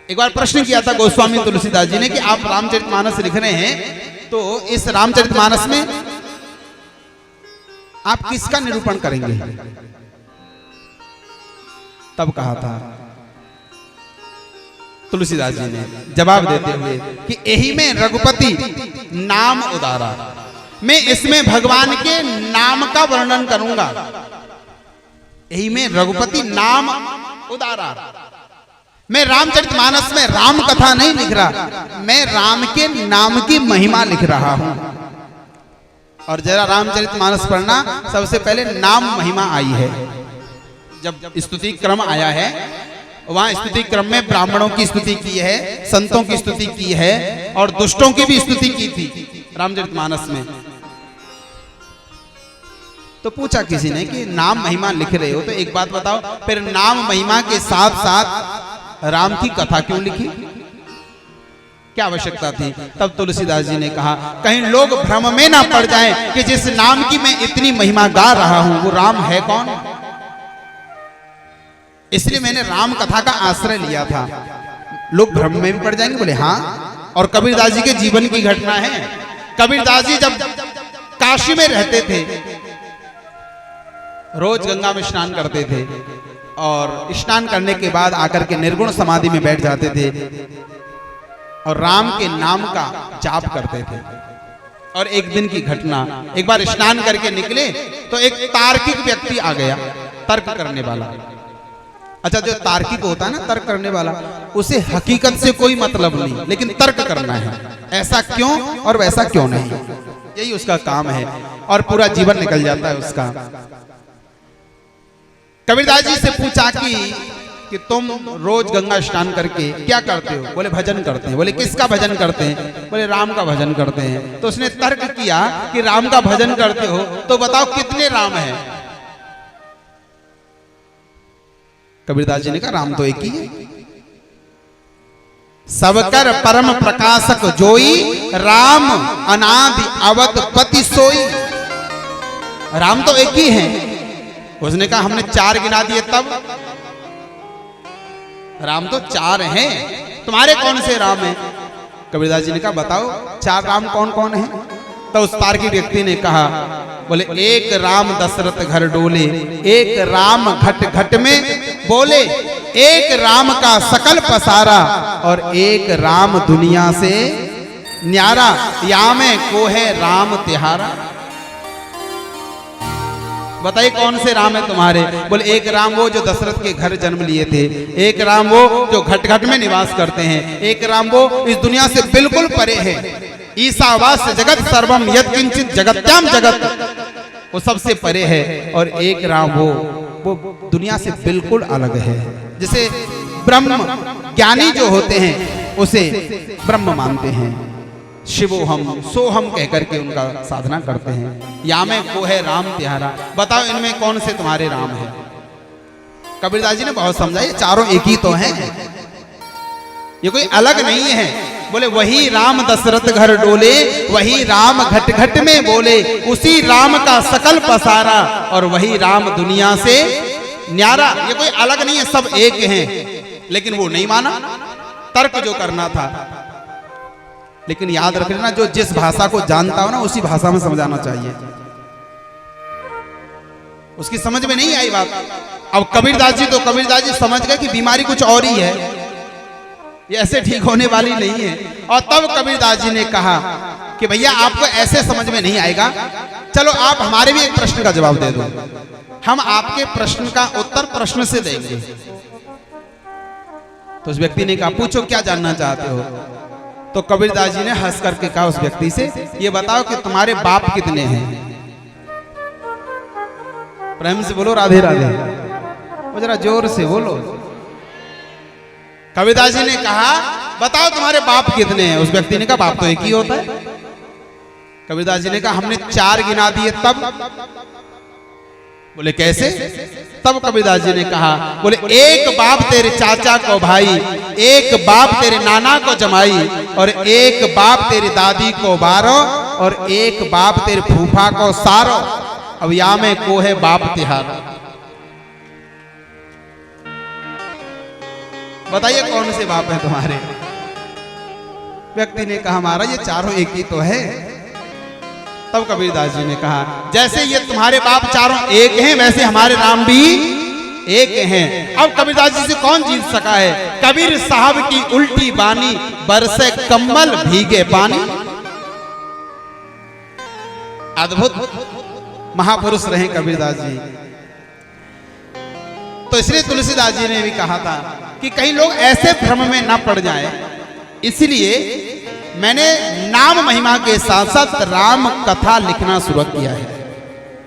एक बार प्रश्न किया था गोस्वामी तुलसीदास जी ने कि आप रामचरितमानस लिख रहे हैं, तो इस रामचरितमानस में आप किसका निरूपण करेंगे? तब कहा था तुलसीदास जी ने जवाब देते हुए कि यही में रघुपति नाम उदारा, मैं इसमें भगवान के नाम का वर्णन करूंगा। यही में रघुपति नाम उदारा, मैं रामचरितमानस में राम कथा नहीं लिख रहा, मैं राम के नाम की महिमा लिख रहा हूं। और जरा रामचरितमानस पढ़ना, सबसे पहले नाम महिमा आई है। जब स्तुति क्रम आया है, वहां स्तुति क्रम में ब्राह्मणों की स्तुति की है, संतों की स्तुति की है और दुष्टों की भी स्तुति की थी रामचरितमानस में। तो पूछा किसी ने कि नाम महिमा लिख रहे हो, तो एक बात बताओ, फिर नाम महिमा के साथ साथ राम की कथा क्यों लिखी? क्या आवश्यकता थी? तब तुलसीदास जी ने कहा, कहीं लोग भ्रम में ना पड़ जाएं कि जिस नाम की मैं इतनी महिमा गा रहा हूं वो राम है कौन। इसलिए मैंने राम कथा का आश्रय लिया था। लोग भ्रम में भी पड़ जाएंगे, बोले हाँ। और कबीरदास जी के जीवन की घटना है। कबीरदास जी जब काशी में रहते थे, रोज गंगा में स्नान करते थे और स्नान करने के बाद आकर के निर्गुण समाधि में बैठ जाते थे और राम के नाम का जाप करते थे। और एक दिन की घटना, एक बार स्नान करके निकले तो एक तार्किक व्यक्ति आ गया, तर्क करने वाला। अच्छा, जो तार्किक होता है ना, तर्क करने वाला, उसे हकीकत से कोई मतलब नहीं, लेकिन तर्क करना है, ऐसा क्यों और वैसा क्यों नहीं, यही उसका काम है और पूरा जीवन निकल जाता है उसका। कबीरदास जी से पूछा कि तुम रोज गंगा स्नान करके क्या करते हो? बोले भजन करते हैं। बोले किसका भजन करते हैं? बोले राम का भजन करते हैं। तो उसने तर्क किया कि राम का भजन करते हो तो बताओ कितने राम हैं? कबीरदास जी ने कहा राम तो एक ही है। सबकर परम प्रकाशक जोई, राम अनादि अवध पति सोई। राम तो एक ही है। उसने कहा हमने 4 गिना दिए, तब राम तो 4 हैं, तुम्हारे कौन से राम हैं? कबीरदास जी ने कहा बताओ 4 राम कौन कौन हैं? तो उस तार्किक व्यक्ति ने कहा, बोले एक राम दशरथ घर डोले, एक राम घट घट में बोले, एक राम का सकल पसारा और एक राम दुनिया से न्यारा, या में को है राम तिहारा। बताइए कौन से राम है तुम्हारे? बोले एक राम वो जो दशरथ के घर जन्म लिए थे, एक राम वो जो घट घट में निवास करते हैं, एक राम वो इस दुनिया से बिल्कुल परे है, ईसावास जगत सर्वम यत् किंचित जगत्याम जगत, वो सबसे परे है। और एक राम वो दुनिया से बिल्कुल अलग है। जैसे ब्रह्म ज्ञानी जो होते हैं उसे ब्रह्म मानते हैं, शिवोहम सोहम कहकर के उनका साधना करते हैं। या में को है राम तिहारा। बताओ इनमें कौन से तुम्हारे राम हैं? कबीरदास जी ने बहुत समझा, ये चारों एक ही तो हैं, ये कोई अलग नहीं है। बोले वही राम दशरथ घर डोले, वही राम घट घट में बोले, उसी राम का सकल पसारा और वही राम दुनिया से न्यारा। ये कोई अलग नहीं है, सब एक हैं। लेकिन वो नहीं माना, तर्क जो करना था। लेकिन याद रखना, जो जिस भाषा को जानता हो ना उसी भाषा में समझाना चाहिए। उसकी समझ में नहीं आई बात। अब कबीरदास जी समझ गए कि बीमारी कुछ और ही है, ये ऐसे ठीक होने वाली नहीं है। और तब कबीरदास जी ने कहा कि भैया आपको ऐसे समझ में नहीं आएगा, चलो आप हमारे भी एक प्रश्न का जवाब दे दो, हम आपके प्रश्न का उत्तर प्रश्न से देंगे। तो उस व्यक्ति ने कहा पूछो क्या जानना चाहते हो? तो कबीरदास जी ने हंस करके कहा उस व्यक्ति से, ये बताओ कि तुम्हारे बाप कितने हैं? प्रेम से बोलो राधे राधे, वो जरा जोर से बोलो। कबीरदास जी ने कहा बताओ तुम्हारे बाप कितने हैं? उस व्यक्ति ने कहा बाप तो एक ही होता है। कबीरदास जी ने कहा हमने 4 गिना दिए, तब? बोले कैसे? तब कबीरदास जी ने कहा, बोले एक बाप तेरे चाचा को भाई, एक बाप तेरे नाना को जमाई, और एक बाप तेरी दादी को 12, और एक बाप तेरे फूफा को 16। अब या में को है बाप तिहार। बताइए कौन से बाप हैं तुम्हारे? व्यक्ति ने कहा महाराज ये चारों एक ही तो है। तब कबीरदास जी ने कहा जैसे ये तुम्हारे बाप चारों एक हैं वैसे हमारे राम भी एक हैं। अब कबीरदास जी से कौन जीत सका है? कबीर साहब की उल्टी बानी बरसे कम्बल भीगे पानी। अद्भुत महापुरुष रहे कबीरदास जी। तो इसलिए तुलसीदास जी ने भी कहा था कि कई लोग ऐसे भ्रम में ना पड़ जाए, इसलिए मैंने नाम महिमा के साथ साथ राम कथा लिखना शुरू किया है।